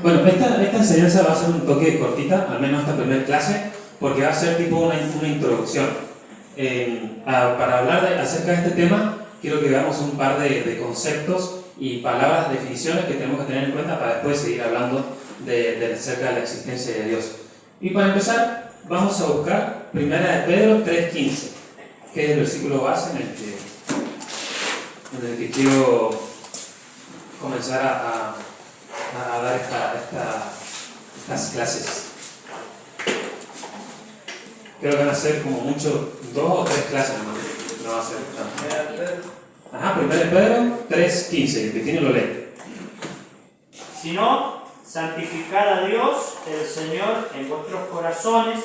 Bueno, esta enseñanza va a ser un toque cortita, al menos esta primera clase, porque va a ser tipo una introducción. Para hablar acerca de este tema, quiero que veamos un par de conceptos y palabras, definiciones que tenemos que tener en cuenta para después seguir hablando acerca de la existencia de Dios. Y para empezar, vamos a buscar 1 de Pedro 3:15, que es el versículo base en el que quiero comenzar a dar estas clases. Creo que van a ser como mucho 2 o 3 clases, no va a ser tanto. Ajá, 1 de Pedro 3:15, el que tiene lo lee. Sino, santificad a Dios, el Señor, en vuestros corazones,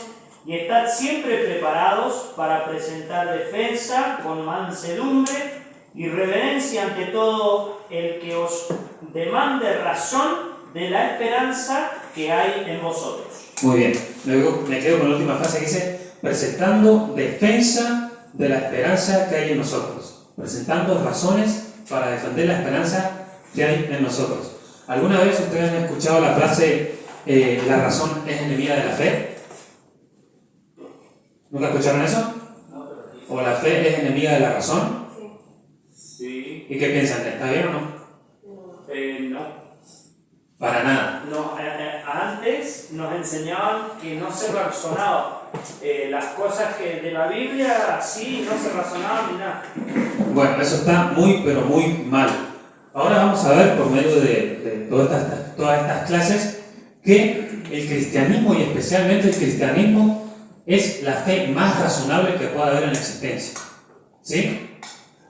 y estad siempre preparados para presentar defensa con mansedumbre y reverencia ante todo el que os demande razón de la esperanza que hay en vosotros. Muy bien, luego me quedo con la última frase que dice: presentando defensa de la esperanza que hay en nosotros. Presentando razones para defender la esperanza que hay en nosotros. ¿Alguna vez ustedes han escuchado la frase la razón es enemiga de la fe? ¿Nunca escucharon eso? ¿O la fe es enemiga de la razón? Sí. ¿Y qué piensan? ¿Está bien o no? No. Para nada. No, antes nos enseñaban que no se razonaba. Las cosas que de la Biblia, sí, no se razonaban ni nada. Bueno, eso está muy, pero muy mal. Ahora vamos a ver, por medio de todas estas clases, que el cristianismo, y especialmente el cristianismo, es la fe más razonable que pueda haber en la existencia. ¿Sí?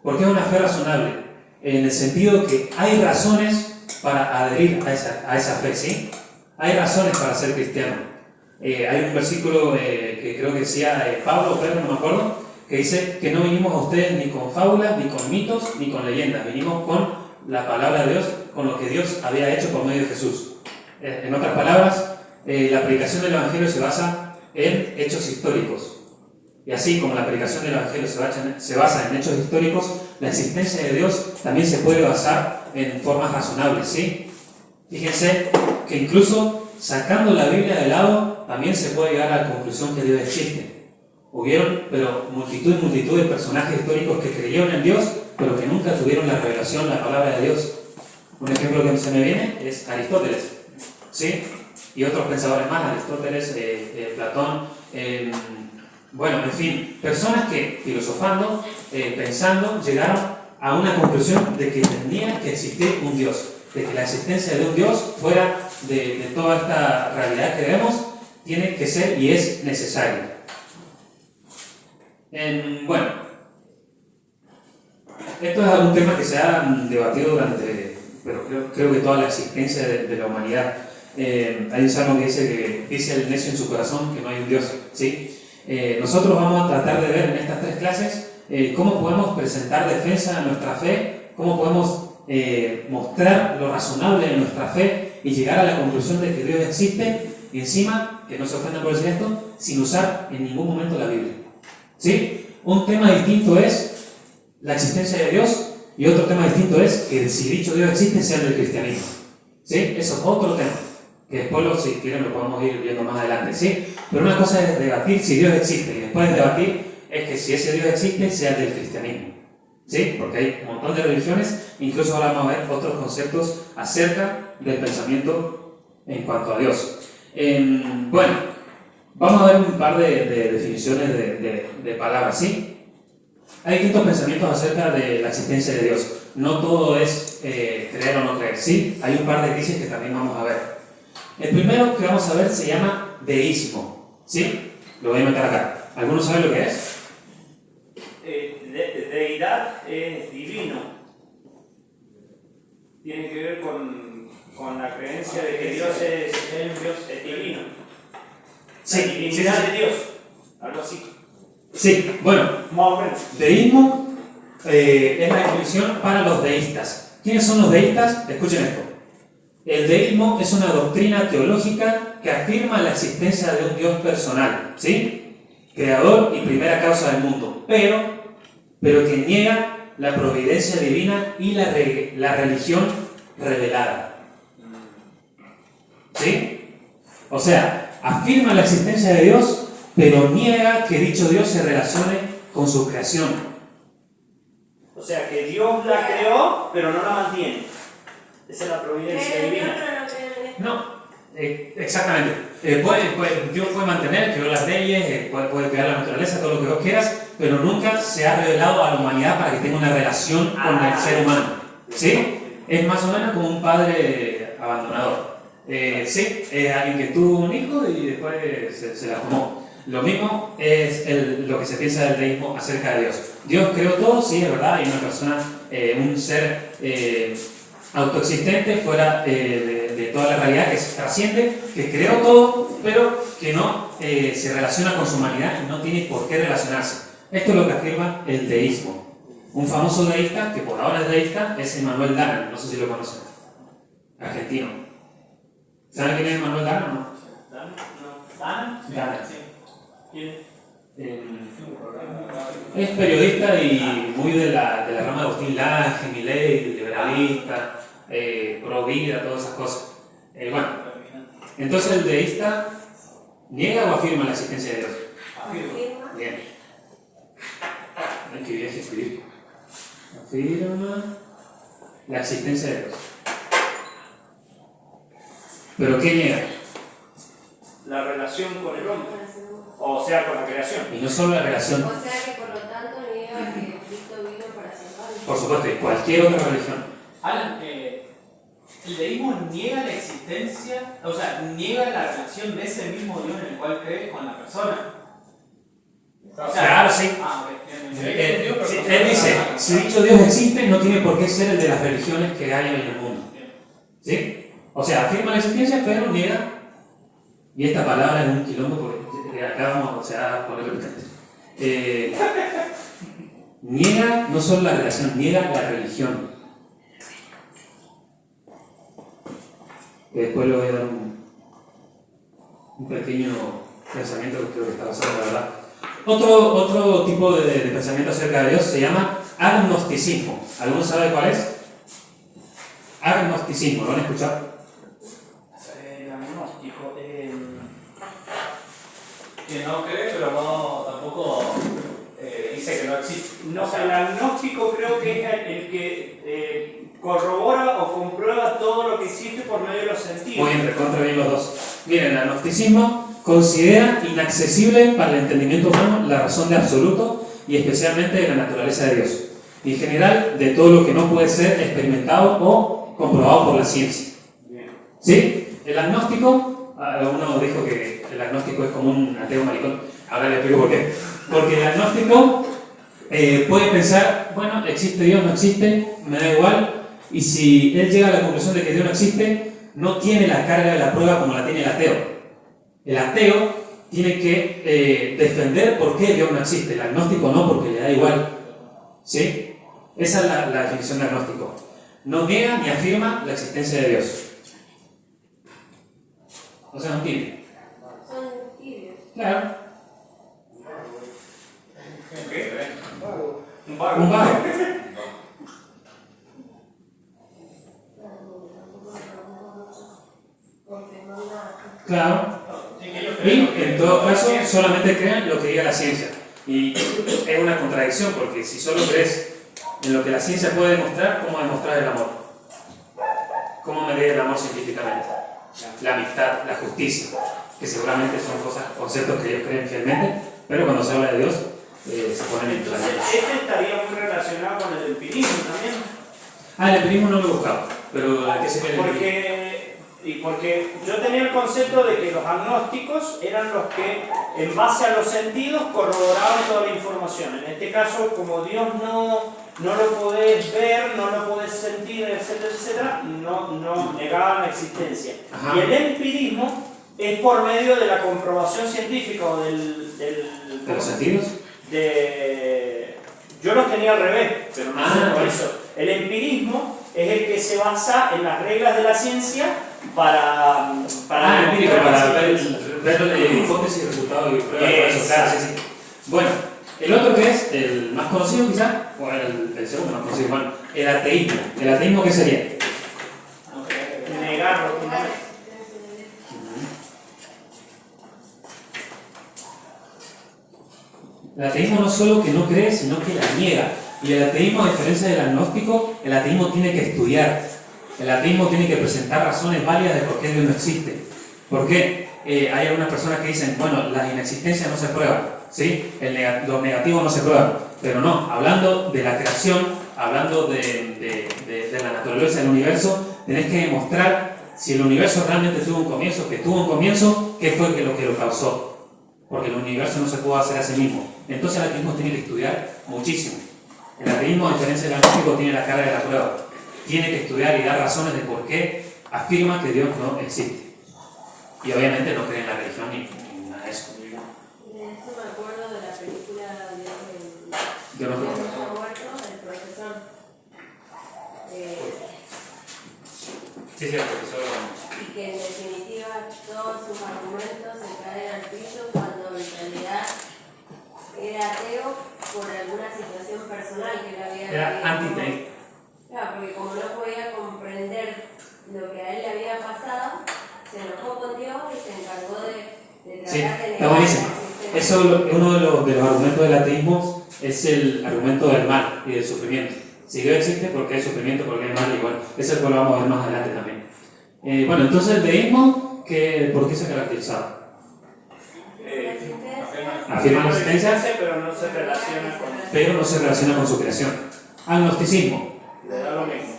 ¿Por qué es una fe razonable? En el sentido que hay razones para adherir a esa fe, ¿sí? Hay razones para ser cristiano. Hay un versículo que creo que decía Pablo o Pedro, no me acuerdo, que dice que no vinimos a ustedes ni con fábulas, ni con mitos, ni con leyendas. Vinimos con la palabra de Dios, con lo que Dios había hecho por medio de Jesús. En otras palabras, la predicación del Evangelio se basa en hechos históricos. Y así como la predicación del Evangelio se basa en hechos históricos, la existencia de Dios también se puede basar en formas razonables, ¿sí? Fíjense que incluso sacando la Biblia de lado, también se puede llegar a la conclusión que Dios existe. Hubieron, pero multitud de personajes históricos que creyeron en Dios, pero que nunca tuvieron la revelación, la palabra de Dios. Un ejemplo que se me viene es Aristóteles, ¿sí? Y otros pensadores más, Aristóteles, Platón, bueno, en fin, personas que filosofando, pensando, llegaron a una conclusión de que tenía que existir un Dios, de que la existencia de un Dios fuera de toda esta realidad que vemos, tiene que ser y es necesaria. Bueno, esto es algún tema que se ha debatido durante, pero creo que toda la existencia de la humanidad. Hay un salmo que dice el necio en su corazón que no hay un Dios, ¿sí? Nosotros vamos a tratar de ver en estas 3 clases cómo podemos presentar defensa a nuestra fe, cómo podemos mostrar lo razonable de nuestra fe y llegar a la conclusión de que Dios existe, y encima, que no se ofendan por decir esto, sin usar en ningún momento la Biblia, ¿sí? Un tema distinto es la existencia de Dios, y otro tema distinto es que si dicho Dios existe sea el del cristianismo, ¿sí? Eso es otro tema, que después si quieren lo podemos ir viendo más adelante, ¿sí? Pero una cosa es debatir si Dios existe, y después de debatir es que si ese Dios existe sea el del cristianismo, ¿sí? Porque hay un montón de religiones, incluso ahora vamos a ver otros conceptos acerca del pensamiento en cuanto a Dios. Bueno, vamos a ver un par de definiciones de palabras, ¿sí? Hay distintos pensamientos acerca de la existencia de Dios. No todo es creer o no creer, ¿sí? Hay un par de crisis que también vamos a ver. El primero que vamos a ver se llama deísmo, ¿sí? Lo voy a meter acá. ¿Alguno sabe lo que es? Deidad es divino. Tiene que ver con la creencia de que Dios es divino. Sí, la divinidad sí. de Dios, algo así. Sí, bueno, Más o menos. deísmo es la definición para los deístas. ¿Quiénes son los deístas? Escuchen esto. El deísmo es una doctrina teológica que afirma la existencia de un Dios personal, ¿sí? Creador y primera causa del mundo, pero que niega la providencia divina y la religión revelada. ¿Sí? O sea, afirma la existencia de Dios, pero niega que dicho Dios se relacione con su creación. O sea, que Dios la creó, pero no la mantiene. Esa es la providencia divina. No, exactamente. Dios puede mantener, creó las leyes, puede crear la naturaleza, todo lo que vos quieras, pero nunca se ha revelado a la humanidad para que tenga una relación con el ser humano. ¿Sí? Es más o menos como un padre abandonador. Sí, es alguien que tuvo un hijo y después se la tomó. Lo mismo es lo que se piensa del deísmo acerca de Dios. Dios creó todo, sí, es verdad, hay una persona, un ser autoexistente fuera de toda la realidad, que se trasciende, que creó todo, pero que no se relaciona con su humanidad y no tiene por qué relacionarse. Esto es lo que afirma el deísmo. Un famoso deísta, que por ahora es deísta, es Emmanuel Dana, no sé si lo conocen, argentino. ¿Saben quién es Emmanuel Dana o no? ¿Dana? Dana. Sí. ¿Quién? Es periodista y muy de la rama de Agustín Laje, Milei, liberalista, pro vida, todas esas cosas. Bueno, entonces el deísta niega o afirma la existencia de Dios. Afirma. Bien. Hay que bien escribir. Afirma la existencia de Dios. ¿Pero qué niega? La relación con el hombre. O sea, con la creación. Y no solo la relación, O sea que por lo tanto niega que Cristo vino para salvarnos. por supuesto, de cualquier otra religión. Alan, el deísmo niega la existencia, o sea, niega la relación de ese mismo Dios en el cual cree con la persona. O sea, Claro, sí. Ah, ok. Él dice, si dicho Dios existe, no tiene por qué ser el de las religiones que hay en el mundo. ¿Sí? O sea, afirma la existencia, pero niega. Y esta palabra es un quilombo porque acá vamos, o sea, a ponerlo en niega no solo la relación, niega la religión. Después le voy a dar un pequeño pensamiento que creo que está basado, la verdad. Otro tipo de pensamiento acerca de Dios se llama agnosticismo. ¿Alguno sabe cuál es? Agnosticismo, ¿lo han escuchado? Agnóstico. Que no cree, pero no tampoco dice que no existe. No, O sea, el agnóstico creo que es el que corrobora o comprueba todo lo que existe por medio de los sentidos. Muy bien, recontra bien los dos. Miren, el agnosticismo considera inaccesible para el entendimiento humano la razón de absoluto y especialmente de la naturaleza de Dios. Y en general, de todo lo que no puede ser experimentado o comprobado por la ciencia. Bien. ¿Sí? El agnóstico, uno dijo que el agnóstico es como un ateo maricón. Ahora le explico por qué. Porque el agnóstico puede pensar, bueno, existe Dios, no existe, me da igual. Y si él llega a la conclusión de que Dios no existe, no tiene la carga de la prueba como la tiene el ateo. El ateo tiene que defender por qué Dios no existe. El agnóstico no, porque le da igual. ¿Sí? Esa es la definición de agnóstico. No niega ni afirma la existencia de Dios. O sea, no tiene. Son tibios. Claro. Un vago. Un vago. Claro. Y en todo caso, solamente crean lo que diga la ciencia. Y es una contradicción, porque si solo crees en lo que la ciencia puede demostrar, ¿cómo demostrar el amor? ¿Cómo medir el amor científicamente? La amistad, la justicia, que seguramente son cosas, conceptos que ellos creen fielmente, pero cuando se habla de Dios, se ponen en Entonces, planeta. este estaría muy relacionado con el empirismo también. El empirismo no lo he buscado, pero ¿qué sería el empirismo? Porque yo tenía el concepto de que los agnósticos eran los que, en base a los sentidos, corroboraban toda la información. En este caso, como Dios no lo podés ver, no lo podés sentir, etcétera, etcétera, no negaban la existencia. Ajá. Y el empirismo es por medio de la comprobación científica o ¿de los sentidos? Yo los tenía al revés, pero no sé por ok. eso. El empirismo es el que se basa en las reglas de la ciencia para Empírico, demostrar para la ver existencia. hipótesis, resultados y pruebas, todo eso, claro, sí, sí. Bueno, el otro que es el más conocido quizás, o el segundo más conocido, bueno, el ateísmo. ¿El ateísmo qué sería? Negar rotundamente. El ateísmo no solo que no cree, sino que la niega. Y el ateísmo, a diferencia del agnóstico, el ateísmo tiene que estudiar. El ateísmo tiene que presentar razones válidas de por qué Dios no existe. ¿Por qué? Hay algunas personas que dicen, bueno, las inexistencias no se prueban, ¿sí? Los negativos no se prueban. Pero no, hablando de la creación, hablando de la naturaleza del universo, tenés que demostrar si el universo realmente tuvo un comienzo, que tuvo un comienzo, ¿qué fue lo que lo causó? Porque el universo no se pudo hacer a sí mismo. Entonces el ateísmo tiene que estudiar muchísimo. El ateísmo, a diferencia del agnóstico, tiene la carga de la prueba. Tiene que estudiar y dar razones de por qué afirma que Dios no existe. Y obviamente no cree en la religión ni nada de eso. De eso me acuerdo de la película Yo no creo. Dios no ha muerto, el profesor. Sí, el profesor. Y que en definitiva todos sus argumentos se caen al piso cuando en realidad era ateo por alguna situación personal que le había Era vivido. antiteísta. Claro, porque como no podía comprender lo que a él le había pasado, se enojó con Dios y se encargó de tratar Sí, de está negar buenísimo. la existencia. Eso, uno de los argumentos del ateísmo es el argumento del mal y del sufrimiento. Si Dios existe, porque hay sufrimiento, porque hay mal, y bueno, eso lo vamos a ver más adelante también. Bueno, entonces el deísmo, ¿por qué se caracterizaba? Afirma la existencia, pero no se relaciona con pero no se relaciona con su creación. Agnosticismo, le da lo mismo.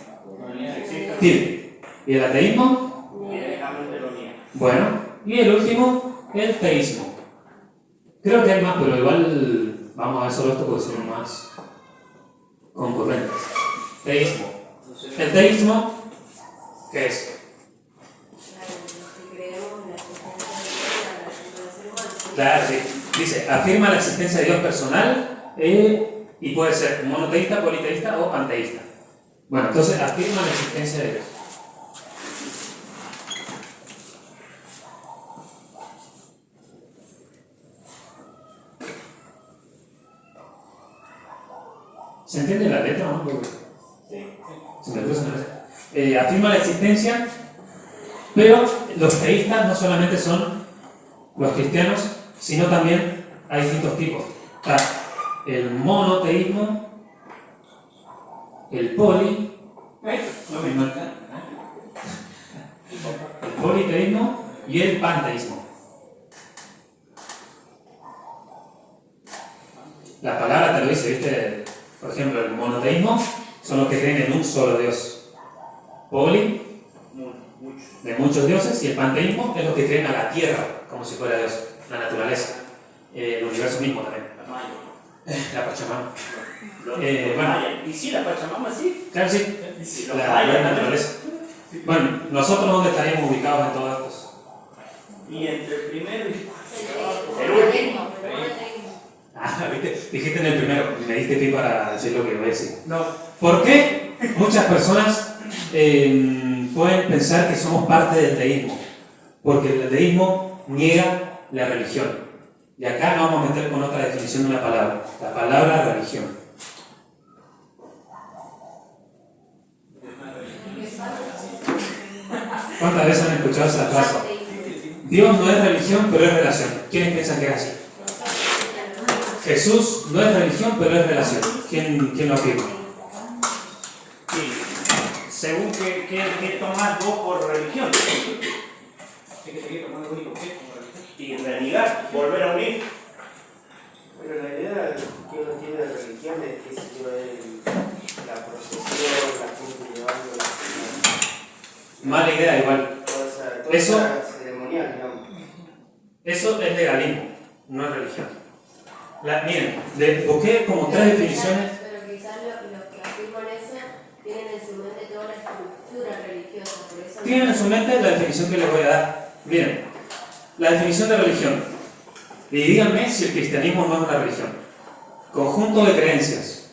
Existe, tiene. ¿Y el ateísmo? directamente lo niega. Bueno, y el último, el teísmo. Creo que hay más, pero igual vamos a ver solo esto porque son más concurrentes. Teísmo. El teísmo, ¿qué es? Claro, sí. Dice, afirma la existencia de Dios personal y puede ser monoteísta, politeísta o panteísta. Bueno, entonces afirma la existencia de Dios. ¿Se entiende la letra, no? Se me cruza la letra. Afirma la existencia, pero los teístas no solamente son los cristianos, sino también hay distintos tipos. Está el monoteísmo, el politeísmo y el panteísmo. La palabra te lo dice, ¿viste? Por ejemplo, el monoteísmo son los que creen en un solo Dios. Poli, de muchos dioses, y el panteísmo es los que creen a la tierra como si fuera Dios, la naturaleza, el universo mismo también. La Pachamama. Bueno. ¿Y si la Pachamama sí? Claro, sí. La naturaleza. Bueno, ¿nosotros dónde estaríamos ubicados en todos estos? Y entre el primero y El último. ¿Viste? Dijiste en el primero, me diste pie para decir lo que voy a decir. no. ¿Por qué muchas personas pueden pensar que somos parte del teísmo? Porque el teísmo niega la religión. Y acá nos vamos a meter con otra definición de una palabra, la palabra religión. ¿Cuántas veces han escuchado esa frase? Dios no es religión, pero es relación. ¿Quiénes piensan que es así? Jesús no es religión, pero es relación. ¿Quién lo afirma? Sí. Según que tomás vos por religión. Y religar, volver a unir. Pero la idea que uno tiene de religión es que se lleva la procesión, la gente llevando Mala idea igual. toda Eso- esa ceremonial, digamos. Eso es legalismo, no es religión. Miren, busqué como tres definiciones. Pero quizás los que afirman eso tienen en su mente toda la estructura religiosa. Por eso Tienen en su mente la definición que les voy a dar. Miren, la definición de religión. Y díganme si el cristianismo no es una religión. Conjunto de creencias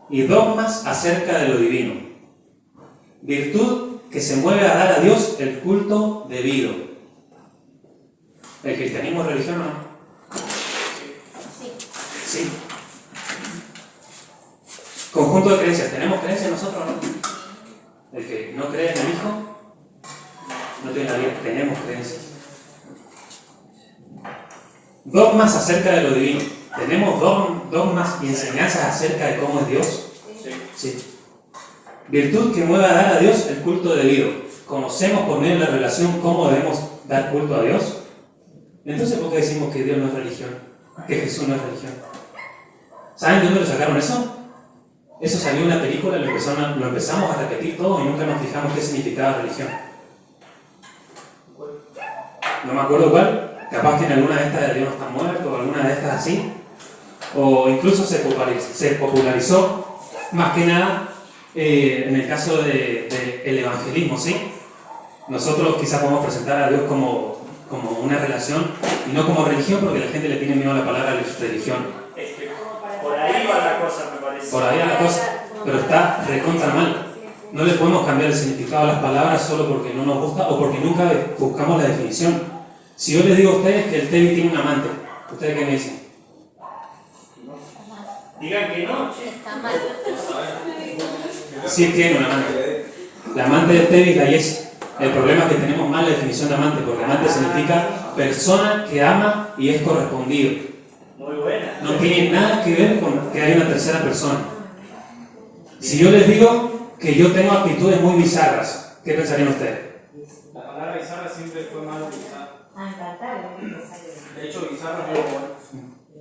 y dogmas acerca de lo divino. Virtud que se mueve a dar a Dios el culto debido. ¿El cristianismo es religión o no? Sí. Conjunto de creencias. ¿Tenemos creencias nosotros o no? El que no cree en el Hijo no tiene la vida. Tenemos creencias. Dogmas acerca de lo divino. ¿Tenemos dogmas y enseñanzas acerca de cómo es Dios? Sí. Virtud que mueve a dar a Dios el culto debido. ¿Conocemos por medio de la relación cómo debemos dar culto a Dios? Entonces, ¿por qué decimos que Dios no es religión? Que Jesús no es religión. ¿Saben de dónde lo sacaron eso? Eso salió en una película, lo empezamos a repetir todo y nunca nos fijamos qué significaba religión. No me acuerdo cuál, capaz que en alguna de estas de Dios no está muerto o alguna de estas así. O incluso se popularizó más que nada en el caso del evangelismo, ¿sí? Nosotros quizás podemos presentar a Dios como una relación y no como religión, porque la gente le tiene miedo a la palabra religión. Por ahí va la cosa, me parece. Por ahí va la cosa, pero está recontra mal. No le podemos cambiar el significado a las palabras solo porque no nos gusta o porque nunca buscamos la definición. Si yo les digo a ustedes que el Tevi tiene un amante, ¿ustedes qué me dicen? Digan que no. Está mal. Sí tiene un amante. La amante del Tevi es la Yes. El problema es que tenemos mal la definición de amante, porque amante significa persona que ama y es correspondido. Muy buena. No tiene nada que ver con que haya una tercera persona. Si yo les digo que yo tengo actitudes muy bizarras, ¿qué pensarían ustedes? La palabra bizarra siempre fue mal utilizada. De hecho, bizarro no es algo bueno.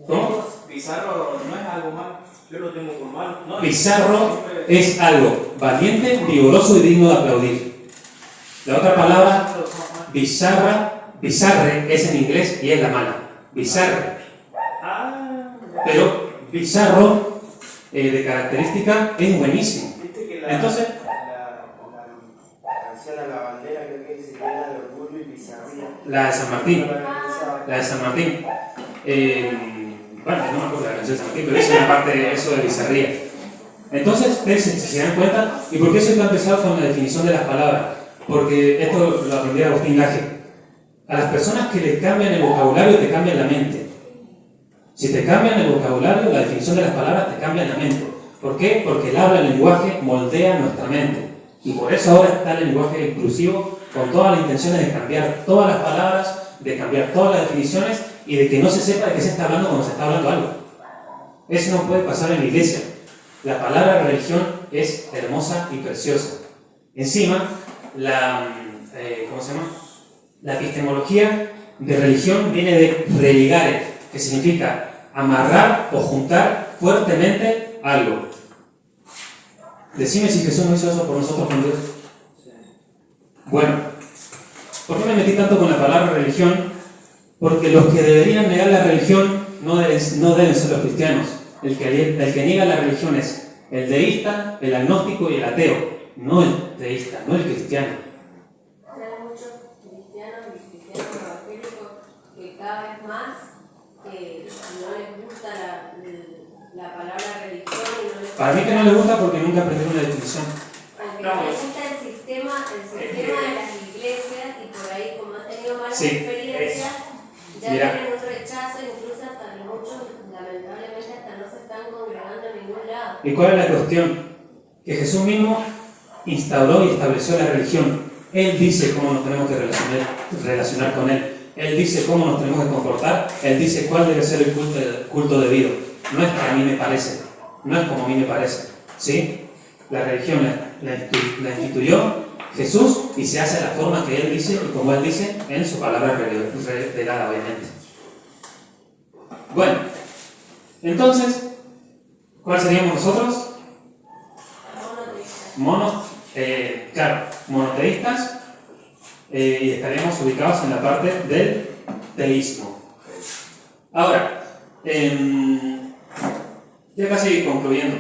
¿Cómo? Bizarro no es algo malo. Yo lo tengo por mal. No, Bizarro es algo valiente, vigoroso y digno de aplaudir. La otra palabra, bizarre, es en inglés y es la mala. Bizarre. Pero bizarro, de característica, es buenísimo. Viste que Entonces, la canción a la bandera creo que se llena de orgullo y bizarría. la de San Martín. La de San Martín. Bueno, no me acuerdo de la canción de San Martín, pero es una parte de eso de bizarría. Entonces, ustedes se dan cuenta, ¿y por qué soy tan pesado con la definición de las palabras? Porque esto lo aprendí de Agustín Laje. A las personas que le cambian el vocabulario te cambian la mente. Si te cambian el vocabulario, la definición de las palabras te cambia la mente. ¿Por qué? Porque el habla, el lenguaje, moldea nuestra mente. Y por eso ahora está el lenguaje inclusivo, con todas las intenciones de cambiar todas las palabras, de cambiar todas las definiciones y de que no se sepa de qué se está hablando cuando se está hablando algo. Eso no puede pasar en la iglesia. La palabra religión es hermosa y preciosa. Encima, la epistemología de religión viene de religare, que significa amarrar o juntar fuertemente algo. Decime si Jesús no hizo eso por nosotros con Dios. Bueno, ¿por qué me metí tanto con la palabra religión? Porque los que deberían negar la religión no deben ser los cristianos. El que niega la religión es el deísta, el agnóstico y el ateo, no el deísta, no el cristiano. Hay muchos cristianos y cristianos evangélicos que cada vez más no les gusta la palabra religión y no les gusta. Para mí que no les gusta porque nunca aprendieron la definición. Porque no les gusta el sistema de las iglesias y por ahí como han tenido malas experiencias ya tienen un rechazo, incluso hasta muchos lamentablemente hasta no se están congregando en ningún lado. ¿Y cuál es la cuestión? Que Jesús mismo instauró y estableció la religión. Él dice cómo nos tenemos que relacionar con Él. Él dice cómo nos tenemos que comportar. Él dice cuál debe ser el culto debido. No es que a mí me parece. No es como a mí me parece. ¿Sí? La religión la instituyó Jesús y se hace de la forma que Él dice y como Él dice en su palabra revelada, obviamente. Bueno, entonces, ¿cuál seríamos nosotros? Monoteístas, y estaremos ubicados en la parte del teísmo. Ahora, ya casi concluyendo,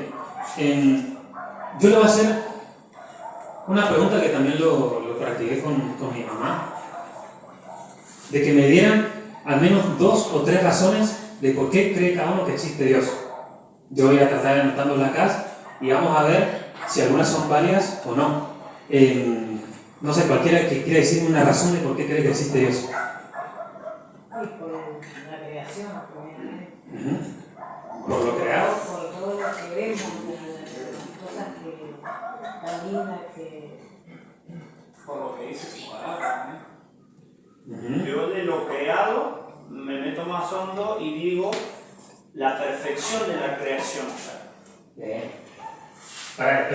yo le voy a hacer una pregunta que también lo practiqué con mi mamá, de que me dieran al menos 2 o 3 razones de por qué cree cada uno que existe Dios. Yo voy a tratar de anotándolas acá y vamos a ver si algunas son válidas o no. No sé, cualquiera que quiera decirme una razón de por qué cree que existe Dios. Por la creación, primeramente. Por lo creado. Por todo lo que vemos, las cosas tan lindas que... Por lo que dice su palabra, ¿no? Yo de lo creado me meto más hondo y digo la perfección de la creación. Para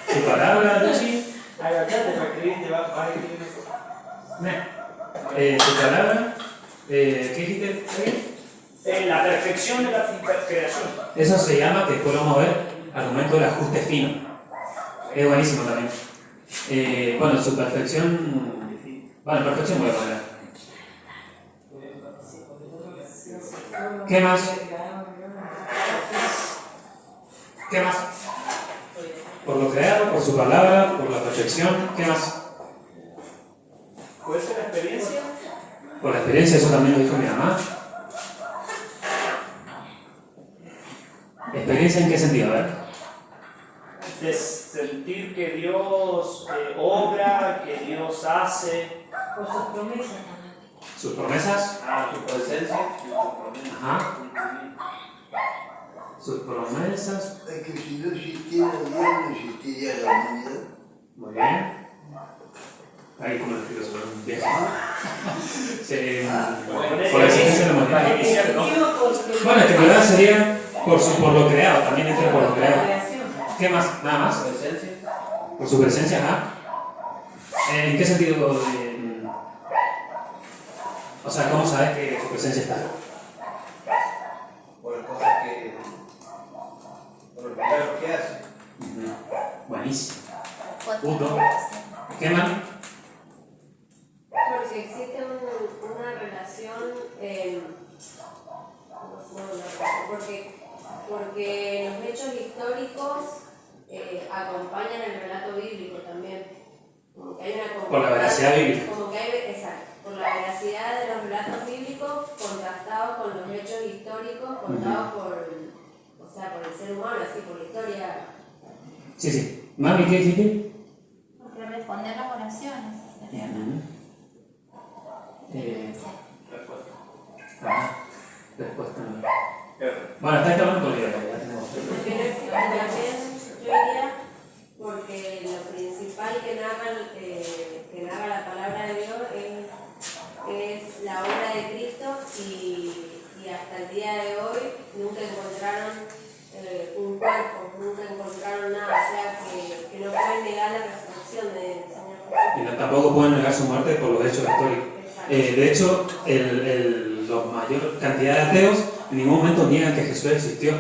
su palabra, Luchi. Ay, acá te va a escribir, te va a escribir. Su palabra, ¿qué dijiste? La perfección de la creación. Eso se llama, que después lo vamos a ver, argumento del ajuste fino. Es buenísimo también. Bueno, su perfección. Bueno, perfección voy a poner. ¿Qué más? ¿Qué más? Por lo creado, por su palabra, por la perfección. ¿Qué más? ¿Puede ser la experiencia? Por la experiencia, eso también lo dijo mi mamá. ¿Experiencia en qué sentido? A ver. De sentir que Dios obra, que Dios hace. Por sus promesas también. ¿Sus promesas? Tu presencia. Ajá. Sus promesas. Es que si no existiera Dios, no existiría la humanidad. Muy bien. Ahí como el filósofo, un viaje. Por la existencia de la humanidad. Bueno, que en verdad sería por lo creado, también entra por lo creado. ¿Qué más? ¿Nada más? Presencia. Por su presencia, ajá. ¿En qué sentido? O sea, ¿cómo sabes que su presencia está? Por las cosas que. Por los milagros que hace. Buenísimo. Punto. ¿Qué más? Porque existe una relación, porque los hechos históricos acompañan el relato bíblico también. Como que hay una Por la veracidad bíblica. Como que hay, exacto, por la veracidad de los relatos bíblicos contrastados con los hechos históricos contados por el ser humano, así por la historia. Sí, sí. Mami, ¿qué dijiste? Porque responder las oraciones. Respuesta no. Bueno, está hablando con Dios, ya tenemos. También yo diría, porque lo principal que narra la palabra de Dios es la obra de Cristo y hasta el día de hoy nunca encontraron un cuerpo, nunca encontraron nada, o sea que no pueden negar la resurrección del Señor Jesús. Y no, tampoco pueden negar su muerte por los hechos históricos. De hecho, la mayor cantidad de ateos en ningún momento niegan que Jesús existió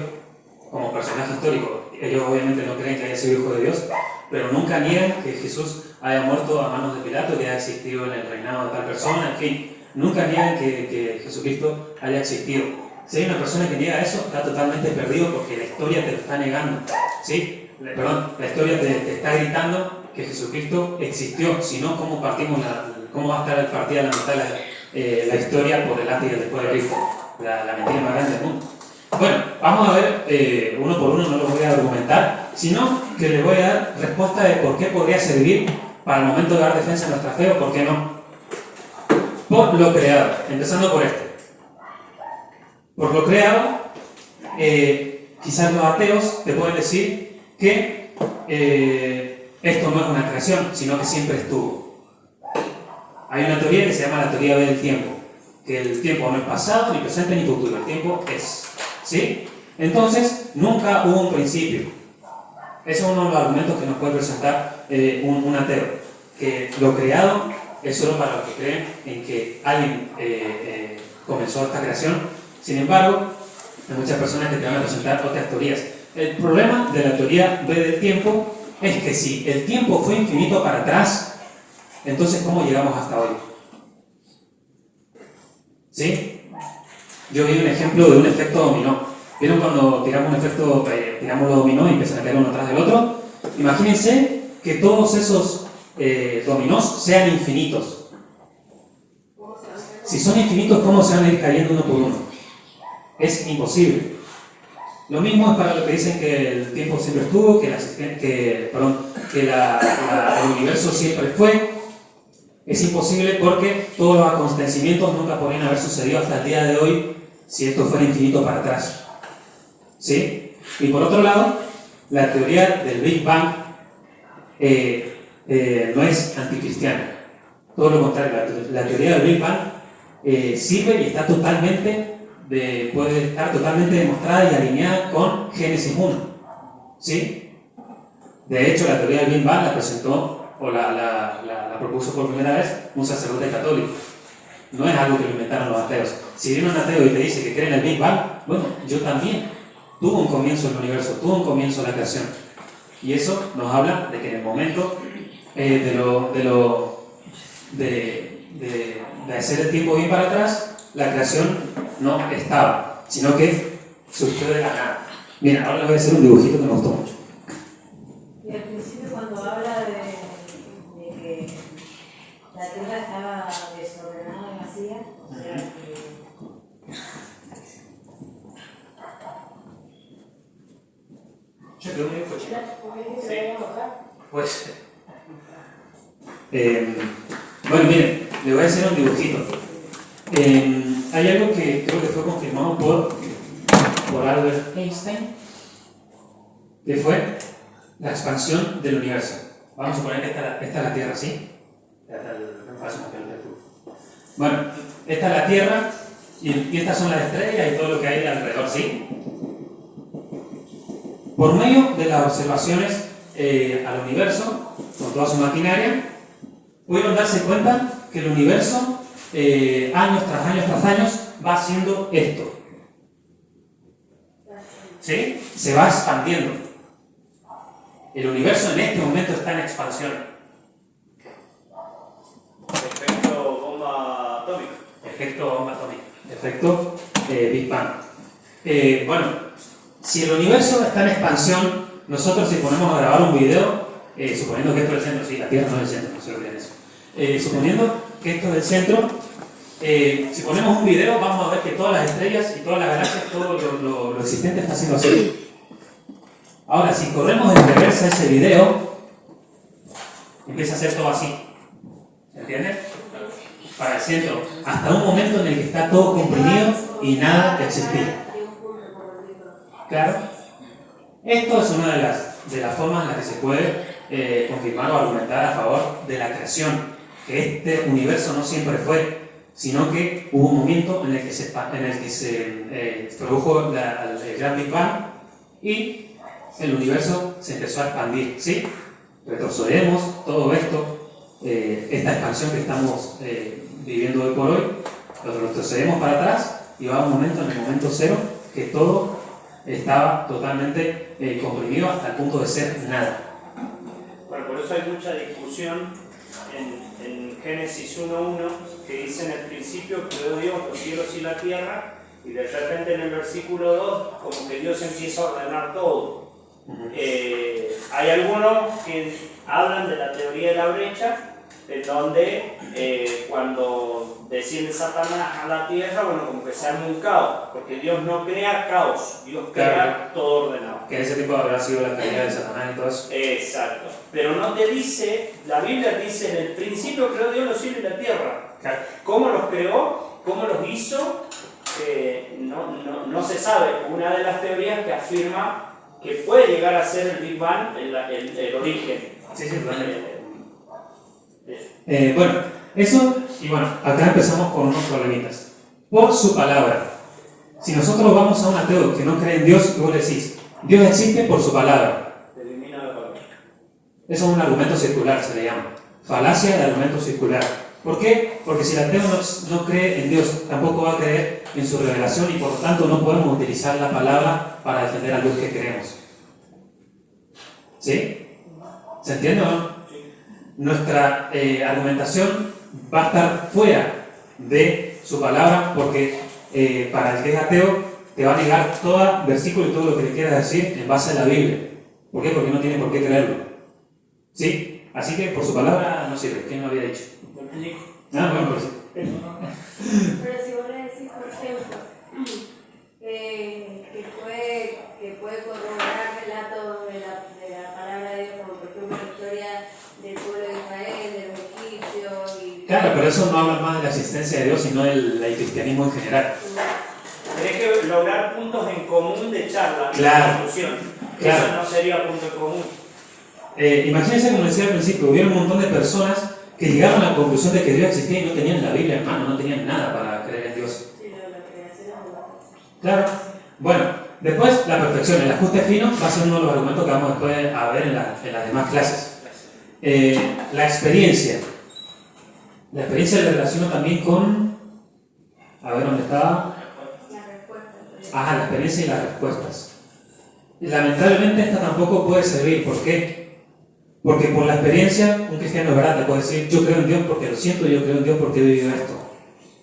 como personaje histórico. Ellos obviamente no creen que haya sido hijo de Dios, pero nunca niegan que Jesús haya muerto a manos de Pilato, que haya existido en el reinado de tal persona, en fin. Nunca niegan que Jesucristo haya existido. Si hay una persona que niega eso, está totalmente perdido porque la historia te lo está negando. ¿Sí? Perdón, la historia te está gritando que Jesucristo existió. Si no, ¿cómo va a estar partida la mitad la historia por delante y después de Cristo? La mentira más grande del mundo. Bueno, vamos a ver uno por uno, no lo voy a argumentar, sino que les voy a dar respuesta de por qué podría servir para el momento de dar defensa a nuestra fe o por qué no. Por lo creado, empezando por este. Por lo creado, quizás los ateos te pueden decir que esto no es una creación, sino que siempre estuvo. Hay una teoría que se llama la teoría B del tiempo, que el tiempo no es pasado, ni presente, ni futuro, el tiempo es. ¿Sí? Entonces, nunca hubo un principio. Ese es uno de los argumentos que nos puede presentar un ateo, que lo creado es solo para los que creen en que alguien comenzó esta creación. Sin embargo, hay muchas personas que te van a presentar otras teorías. El problema de la teoría B del tiempo es que si el tiempo fue infinito para atrás, entonces ¿cómo llegamos hasta hoy? ¿Sí? Yo vi un ejemplo de un efecto dominó. ¿Vieron cuando tiramos tiramos los dominó y empiezan a caer uno tras del otro? Imagínense que todos esos dominós sean infinitos. Si son infinitos, ¿cómo se van a ir cayendo uno por uno? Es imposible. Lo mismo es para los que dicen que el tiempo siempre estuvo, que el universo siempre fue. Es imposible porque todos los acontecimientos nunca podrían haber sucedido hasta el día de hoy si esto fuera infinito para atrás. ¿Sí? Y por otro lado, la teoría del Big Bang no es anticristiana. Todo lo contrario, la teoría del Big Bang sirve y está totalmente puede estar totalmente demostrada y alineada con Génesis 1. ¿Sí? De hecho, la teoría del Big Bang la presentó o la propuso por primera vez un sacerdote católico. No es algo que lo inventaron los ateos. Si viene un ateo y te dice que cree en el Big Bang, bueno, yo también. Tuvo un comienzo el universo, tuvo un comienzo la creación. Y eso nos habla de que en el momento de hacer el tiempo bien para atrás, la creación no estaba, sino que surgió de la nada. Mira, ahora les voy a hacer un dibujito que me gustó mucho. Y al principio cuando habla de que la tierra estaba desordenada y vacía, o sea que... Yo creo que fue chido. ¿Se va a bajar? Pues, bueno, miren, le voy a hacer un dibujito. Hay algo que creo que fue confirmado por Albert Einstein, que fue la expansión del universo. Vamos a suponer que esta es la Tierra, ¿sí? Bueno, esta es la Tierra y estas son las estrellas y todo lo que hay alrededor, ¿sí? Por medio de las observaciones al universo, con toda su maquinaria, pudieron darse cuenta que el universo, años tras años tras años, va haciendo esto. ¿Sí? Se va expandiendo. El universo en este momento está en expansión. Efecto bomba atómica. Efecto bomba atómica. Efecto Big Bang. Bueno, si el universo está en expansión, nosotros si ponemos a grabar un video, suponiendo que esto es el centro, sí, la Tierra no es el centro, no se olviden eso. Suponiendo que esto es el centro, si ponemos un video, vamos a ver que todas las estrellas y todas las galaxias, todo lo existente está haciendo así. Ahora, si corremos en reversa ese video, empieza a ser todo así. ¿Se entiende? Para el centro, hasta un momento en el que está todo comprimido y nada existía. Claro. Esto es una de las formas en las que se puede confirmar o argumentar a favor de la creación, que este universo no siempre fue, sino que hubo un momento en el que se produjo el gran Big Bang y el universo se empezó a expandir, ¿sí? Retrocedemos todo esto, esta expansión que estamos viviendo hoy por hoy, lo retrocedemos para atrás y va a un momento, en el momento cero, que todo estaba totalmente comprimido hasta el punto de ser nada. Bueno, por eso hay mucha discusión en Génesis 1.1 que dice: en el principio creó Dios los cielos y la tierra, y de repente en el versículo 2 como que Dios empieza a ordenar todo. Hay algunos que hablan de la teoría de la brecha, en donde cuando desciende Satanás a la tierra, bueno, como que se arma un caos, porque Dios no crea caos, Dios crea todo ordenado. Que en ese tiempo habrá sido la caída de Satanás y todo eso. Exacto. Pero no te dice, la Biblia dice: en el principio creó Dios los cielos y la tierra. Claro. ¿Cómo los creó? ¿Cómo los hizo? No se sabe. Una de las teorías que afirma que puede llegar a ser el Big Bang el origen. Sí, totalmente. Bueno, eso, y bueno, acá empezamos con unos problemitas. Por su palabra. Si nosotros vamos a un ateo que no cree en Dios, y vos le decís: Dios existe por su palabra. Elimina la palabra. Eso es un argumento circular, se le llama. Falacia de argumento circular. ¿Por qué? Porque si el ateo no cree en Dios, tampoco va a creer en su revelación y por lo tanto no podemos utilizar la palabra para defender al Dios que creemos. ¿Sí? ¿Se entiende o no? Nuestra argumentación va a estar fuera de su palabra porque para el que es ateo te va a negar todo versículo y todo lo que le quieras decir en base a la Biblia. ¿Por qué? Porque no tiene por qué creerlo. ¿Sí? Así que por su palabra no sirve. ¿Quién lo había dicho? Ah, bueno, pues sí. Pero si vos le decís, por ejemplo, que puede corroborar relatos de la palabra de Dios, como por ejemplo la historia del pueblo de Israel, de los egipcios y... Claro, pero eso no habla más de la existencia de Dios, sino del cristianismo en general. Tenés que lograr puntos en común de charla, Claro. de discusión. Claro. Eso no sería punto en común. Imagínense, como decía al principio, hubiera un montón de personas que llegaron a la conclusión de que Dios existía y no tenían la Biblia en mano, no tenían nada para creer en Dios. Sí, la creación. Claro. Bueno, después la perfección, el ajuste fino va a ser uno de los argumentos que vamos después a ver en las demás clases. La experiencia. La experiencia la relaciono también con... A ver, ¿dónde estaba? La respuesta. Ajá, la experiencia y las respuestas. Lamentablemente esta tampoco puede servir. ¿Por qué? Porque por la experiencia, un cristiano de verdad te puede decir, yo creo en Dios porque lo siento, yo creo en Dios porque he vivido esto.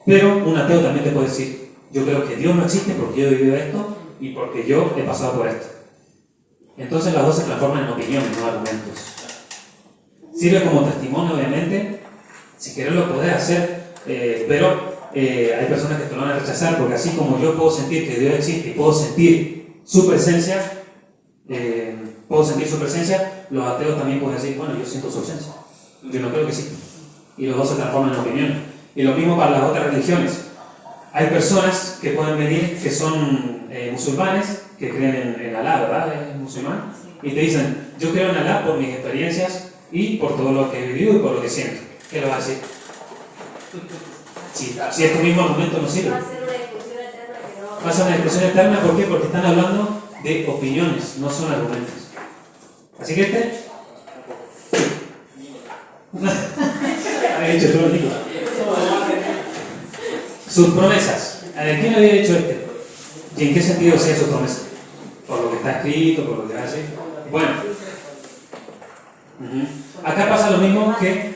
Pero un ateo también te puede decir, yo creo que Dios no existe porque yo he vivido esto y porque yo he pasado por esto. Entonces las dos se transforman en opiniones, no argumentos. Sirve como testimonio, obviamente. Si querés lo podés hacer, pero hay personas que te lo van a rechazar porque así como yo puedo sentir que Dios existe y puedo sentir su presencia, los ateos también pueden decir, bueno, yo siento su ausencia, yo no creo que exista. Y los dos se transforman en opiniones. Y lo mismo para las otras religiones. Hay personas que pueden venir que son musulmanes, que creen en Alá, ¿verdad? Es musulmán. Y te dicen, yo creo en Alá por mis experiencias y por todo lo que he vivido y por lo que siento. ¿Qué le vas a decir? Si es tu mismo argumento no sirve. Va a ser una discusión eterna que no... Va a ser una discusión eterna, ¿por qué? Porque están hablando de opiniones, no son argumentos. Así que había dicho todo el tipo. Sus promesas. ¿Quién había dicho este? ¿Y en qué sentido sea su promesa? Por lo que está escrito, por lo que hace. Bueno. Acá pasa lo mismo que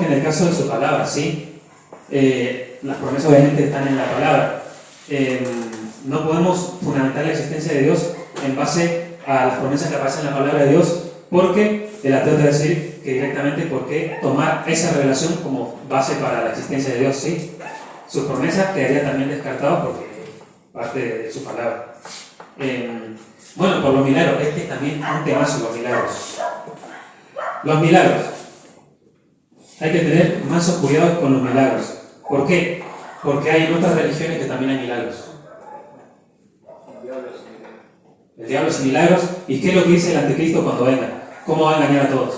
en el caso de su palabra, ¿sí? Las promesas obviamente están en la palabra. No podemos fundamentar la existencia de Dios en base a las promesas que aparecen en la palabra de Dios, porque el ateo te va a decir que directamente por qué tomar esa revelación como base para la existencia de Dios, ¿sí? Sus promesas quedaría también descartado porque parte de su palabra. Bueno, por los milagros, este es también un temazo, los milagros. Los milagros. Hay que tener más cuidado con los milagros. ¿Por qué? Porque hay en otras religiones que también hay milagros. El diablo es milagros. ¿Y qué es lo que dice el anticristo cuando venga? ¿Cómo va a engañar a todos?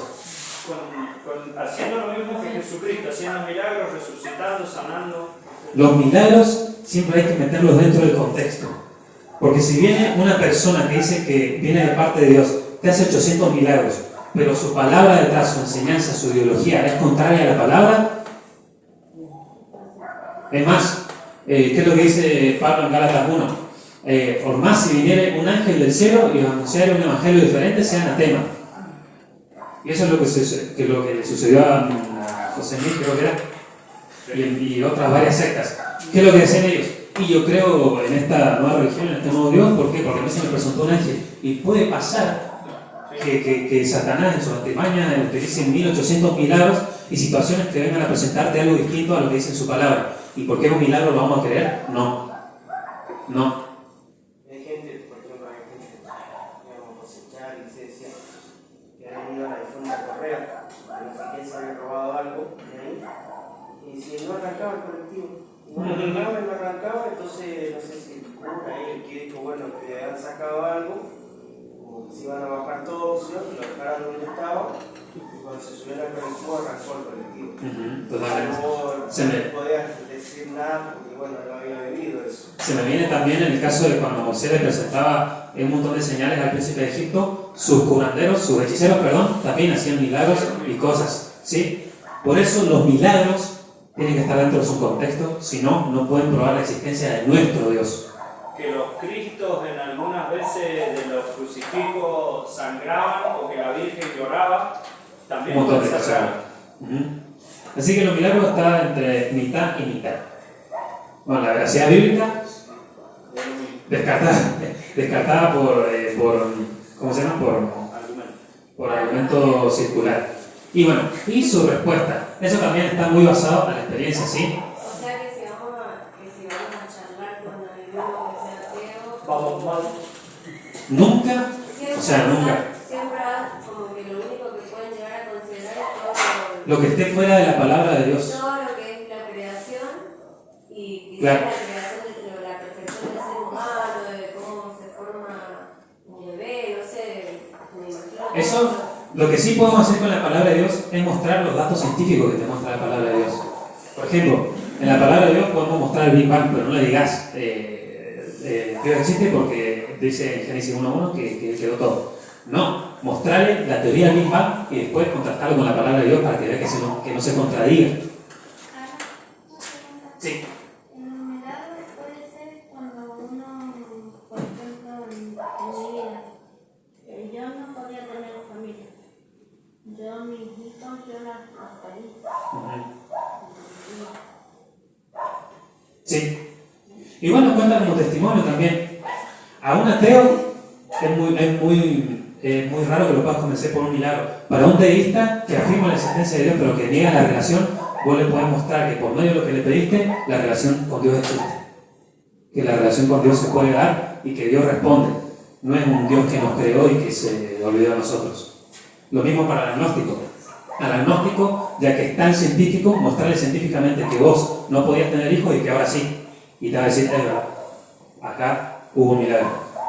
Haciendo lo mismo que Jesucristo, haciendo milagros, resucitando, sanando. Los milagros siempre hay que meterlos dentro del contexto. Porque si viene una persona que dice que viene de parte de Dios, te hace 800 milagros, pero su palabra detrás, su enseñanza, su ideología es contraria a la palabra. Es más, ¿qué es lo que dice Pablo en Gálatas 1? Por más si viniera un ángel del cielo y os anunciara un evangelio diferente, sea anatema. Y eso es lo que le sucedió a José Miguel, creo que era, y otras varias sectas. ¿Qué es lo que decían ellos? Y yo creo en esta nueva religión, en este nuevo Dios. ¿Por qué? Porque a mí se me presentó un ángel. Y puede pasar que Satanás en su artimaña utilice 1800 milagros y situaciones que vengan a presentarte algo distinto a lo que dice en su palabra. ¿Y por qué un milagro lo vamos a creer? No. Hay gente, por ejemplo, digamos, cosechar y se decía que habían ido a la difunta correa, que no sé quién se había robado algo de ahí, y si no arrancaba el colectivo, no arrancaba, entonces no sé si el cura ahí, el que dijo, bueno, que habían sacado algo, como que se iban a bajar todos, ¿sí? Lo dejaron donde estaba, y cuando se subieron al colectivo arrancó el colectivo. Totalmente. No podía decir nada porque, bueno, no había vivido eso. Se me viene también en el caso de cuando Moisés le presentaba un montón de señales al príncipe de Egipto, sus curanderos, sus hechiceros, también hacían milagros y cosas, ¿sí? Por eso los milagros tienen que estar dentro de su contexto, si no, no pueden probar la existencia de nuestro Dios. Que los cristos en algunas veces de los crucifijos sangraban o que la Virgen lloraba, también Un montón de puede ser cosas. real. Así que los milagros están entre mitad y mitad. Bueno, la veracidad bíblica descartada por ¿cómo se llama? Por argumento circular. Y bueno, y su respuesta. Eso también está muy basado en la experiencia, ¿sí? O sea que si vamos a charlar con alguno que sea ateo, Vamos mal. Nunca, siempre o sea, nunca. Siempre como que lo único que pueden llegar a considerar es Lo que esté fuera de la palabra de Dios. todo lo que es la creación y Claro. la creación de la perfección del ser humano, de cómo se forma un bebé, no sé, me imagino. Eso, lo que sí podemos hacer con la palabra de Dios es mostrar los datos científicos que te muestra la palabra de Dios. Por ejemplo, en la palabra de Dios podemos mostrar el Big Bang, pero no le digas Dios existe porque dice en Génesis 1.1 que quedó todo. No, mostrarle la teoría del Big Bang y después contrastarlo con la palabra de Dios para que vea que no se contradiga. Sí. El milagro puede ser cuando uno, por ejemplo, en mi vida, yo no podía tener familia. Yo, mis hijos, yo las pedí. Sí. Y bueno, cuenta como testimonio también. A un ateo es muy raro que lo puedas convencer por un milagro. Para un deísta que afirma la existencia de Dios pero que niega la relación, vos le podés mostrar que por medio de lo que le pediste, la relación con Dios existe. Que la relación con Dios se puede dar y que Dios responde. No es un Dios que nos creó y que se olvidó de nosotros. Lo mismo para el agnóstico. Al agnóstico, ya que es tan científico, mostrarle científicamente que vos no podías tener hijos y que ahora sí. Y te va a decir, es verdad, acá hubo un milagro.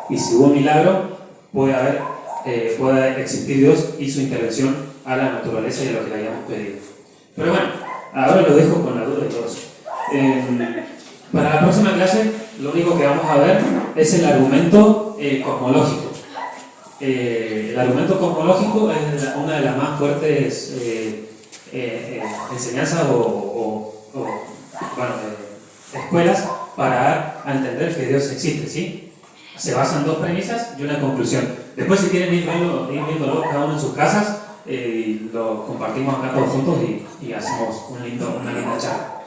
Y si hubo un milagro, puede existir Dios y su intervención a la naturaleza y a lo que le hayamos pedido. Pero bueno, ahora lo dejo con la duda de todos. Para la próxima clase, lo único que vamos a ver es el argumento cosmológico. El argumento cosmológico es una de las más fuertes enseñanzas escuelas para dar a entender que Dios existe, ¿sí? Se basa en dos premisas y una conclusión. Después, si quieren ir viéndolo cada uno en sus casas, lo compartimos acá todos juntos y hacemos una linda charla.